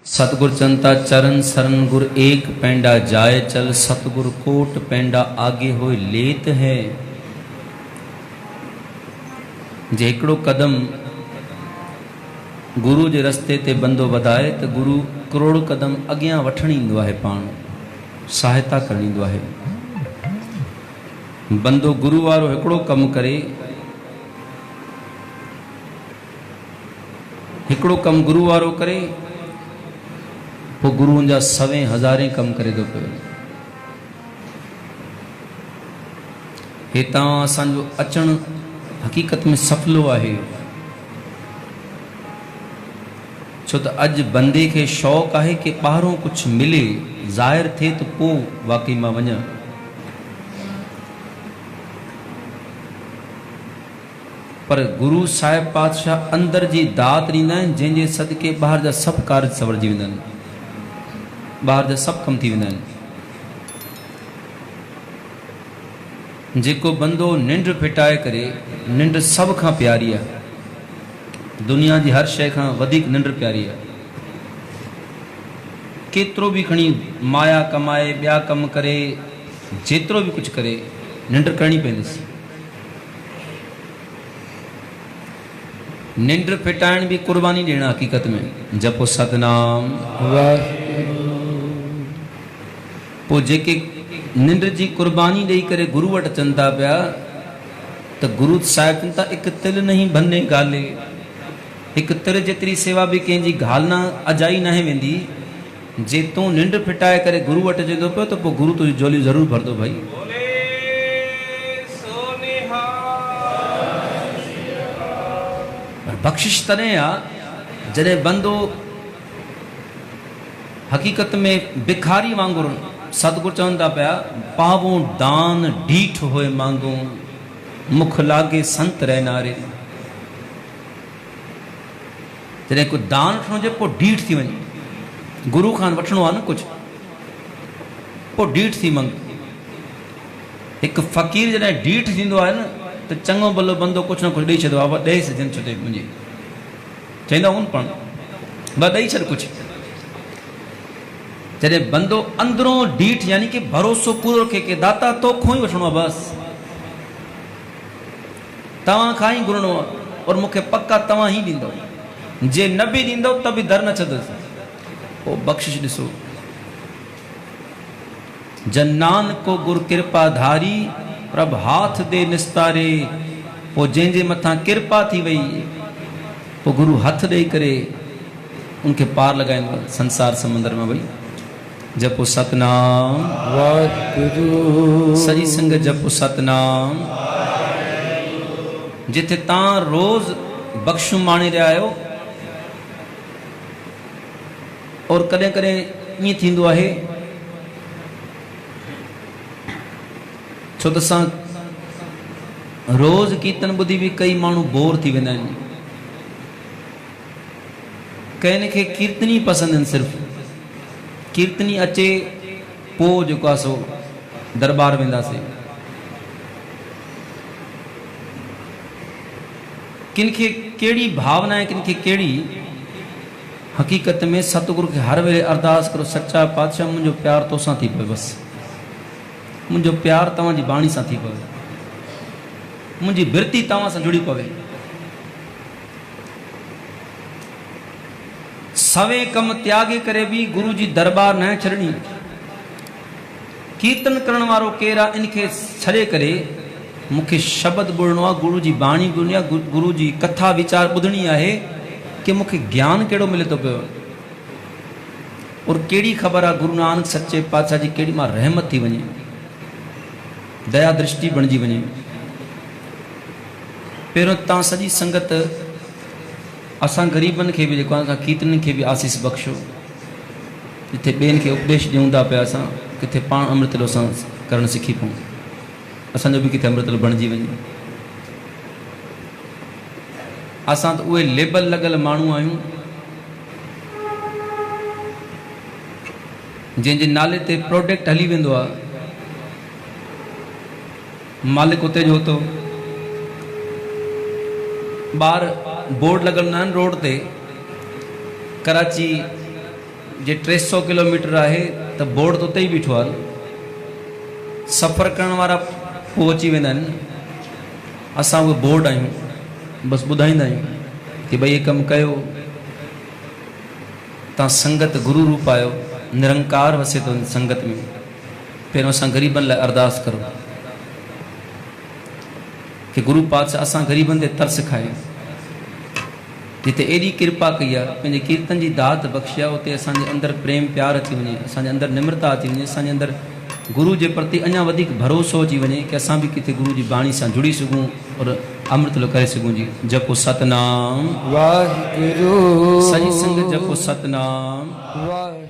सतगुर चंता चरण सरन गुर एक पैंडा जाए चल, सतगुर कोट पैंडा आगे होए लेत है। जे हिकिड़ो कदम गुरु जे रस्ते ते बंदो वधाए त गुरु करोड़ कदम अॻियां वठण ईंदो आहे, पाण सहायता करण ईंदो आहे। बंदो गुरु वारो हिकिड़ो कमु करे, हिकिड़ो कमु गुरु वारो करे, पोइ गुरु जा 100,000 कम करे थो पियो। हितां असांजो अचणु हक़ीक़त में सफलो आहे, छो त अॼु बंदे खे शौक़ु आहे कि ॿाहिरों कुझु मिले, ज़ाहिर थिए त पोइ वाकई मां वञा। पर गुरु साहिब पातशाह अंदर जी दात ॾींदा आहिनि, जंहिंजे सदके ॿाहिरि जा सभु कार्य सवरजी वेंदा आहिनि, ॿाहिरि जा सभु कम थी वेंदा आहिनि। जेको बंदो निंड फिटाए करे, निंड सभ खां प्यारी आहे, दुनिया जी हर शइ खां वधीक निंड प्यारी आहे। केतिरो बि खणी माया कमाए, ॿिया कम करे, जेतिरो बि कुझु करे, निंड करणी पवंदसि। निंड फिटाइण बि कुर्बानी ॾियणु हक़ीक़त में। जपो सतनाम। पोइ जेके निंड जी कुर्बानी ॾेई करे गुरु वटि अचनि था पिया, त गुरु साहिब चवनि था हिकु तिल नहीं भन्ने गाले, हिकु तिर जेतिरी सेवा बि कंहिंजी घालना अजाई न वेंदी। जे तूं निंड फिटाए करे गुरु वटि अचे थो पियो, त पोइ गुरु तुंहिंजी झोली ज़रूरु भरंदो भाई। बख़्शिश तॾहिं आहे जॾहिं बंदो हक़ीक़त में भिखारी वांगुरु, सतगुरु चवनि था पिया, पावो दान ढीठ होए मांगो, मुख लागे संत रहनारे। जॾहिं को दान वठणो हुजे पोइ ढीठ थी वञे, गुरु खां वठणो आहे न कुझु, पोइ ढीठ थी मंग। हिकु फ़क़ीर जॾहिं ढीठ थींदो आहे न, त चङो भलो बंदो कुझु न कुझु ॾेई छॾियो आहे, ॾेई छॾनि छो मुंहिंजी, चवंदा आहिनि पाण ॾेई छॾ कुझु। जॾहिं बंदो अंदरों ढीठ, यानी कि भरोसो पूरो रखे कि दाता तोखों ही वठणो आहे, बसि तव्हां खां ई घुरणो आहे, और मूंखे पक्का तव्हां ई ॾींदव, जे न बि ॾींदव त बि दर न छॾंदुसि। पोइ बख़्शिश ॾिसो, जन नानक को गुर कृपा धारी, प्रभ हाथ दे निस्तारे। पोइ जंहिंजे मथां कृपा थी वई, पोइ गुरु हथ ॾेई करे उनखे पार लॻाईंदो संसार समंदर में वई। जपो सतनाम वाहिगुरु, सॼी संगत जपो सतनाम। जिथे तव्हां रोज़ बख़्शू माणे रहिया आहियो, और कॾहिं कॾहिं ईअं थींदो आहे, छो त असां रोज़ कीर्तन ॿुधी बि कई माण्हू बोर थी वेंदा आहिनि। कंहिं खे कीर्तनी पसंदि आहिनि, सिर्फ़ु कीर्तनी अचे पोइ जेको आहे सो दरबार वेंदासीं। किन खे कहिड़ी भावना आहे, किन खे कहिड़ी हक़ीक़त में। सतगुरु खे हर वेले अरदास करो, सच्चा पातशाह मुंहिंजो प्यार तोसां थी पए, बसि मुंहिंजो प्यार तव्हांजी बाणी सां थी पवे, मुंहिंजी बिरती तव्हां सां जुड़ी पवे। सवे कम त्यागे करे बि गुरु जी दरबार न छॾणी। कीर्तन करण वारो केरु आहे, इनखे छॾे करे मूंखे शब्द ॿुधणो आहे, गुरु जी बाणी ॿुधणी आहे, गुरु जी कथा वीचार ॿुधणी आहे, कि मूंखे ज्ञान कहिड़ो मिले थो पियो। और कहिड़ी ख़बर आहे गुरु नानक सचे पातशाह जी केॾी मां रहमत थी वञे, दया दृष्टि बणिजी वञे। पहिरियों तव्हां सॼी संगत, असां ग़रीबनि खे बि, जेको असां कीर्तन खे बि आसीस बख़्शो। जिथे ॿियनि खे उपदेश ॾियूं था पिया, असां किथे पाण अमृतलो असां करणु सिखी पऊं, असांजो बि किथे अमृतलो बणिजी वञे। असां त उहे लेबल लॻल माण्हू आहियूं, जंहिंजे नाले ते प्रोडक्ट हली वेंदो आहे, मालिक उते जो तो। ॿार बोर्ड लॻल न आहिनि रोड ते, कराची जे 300 किलोमीटर है तो बोर्ड तो उते ही बीठो आहे। सफ़र करण वारा पोइ अची वेंदा आहिनि, असां उहे बोर्ड आहियूं, बसि ॿुधाईंदा आहियूं कि भई ये कमु कयो। तव्हां संगत गुरु रूप आहियो, निरंकार वसे थो संगत में। पहिरियों असां ग़रीबनि लाइ अरदास करो कि गुरु पातशाह असां ग़रीबनि ते तरस खाए। जिते एॾी कृपा कई आहे, पंहिंजे कीर्तन जी दात बख़्शी आहे, उते असांजे अंदरि प्रेम प्यार अची वञे, असांजे अंदरि निम्रता अची वञे, असांजे अंदरि गुरु जे प्रति अञा वधीक भरोसो अची वञे कि असां बि किथे गुरु जी बाणी सां जुड़ी सघूं और अमृत लो करे सघूं। जी जपो सतनाम वाहिगुरु, सही संग जपो सतनाम वाहिगुरु।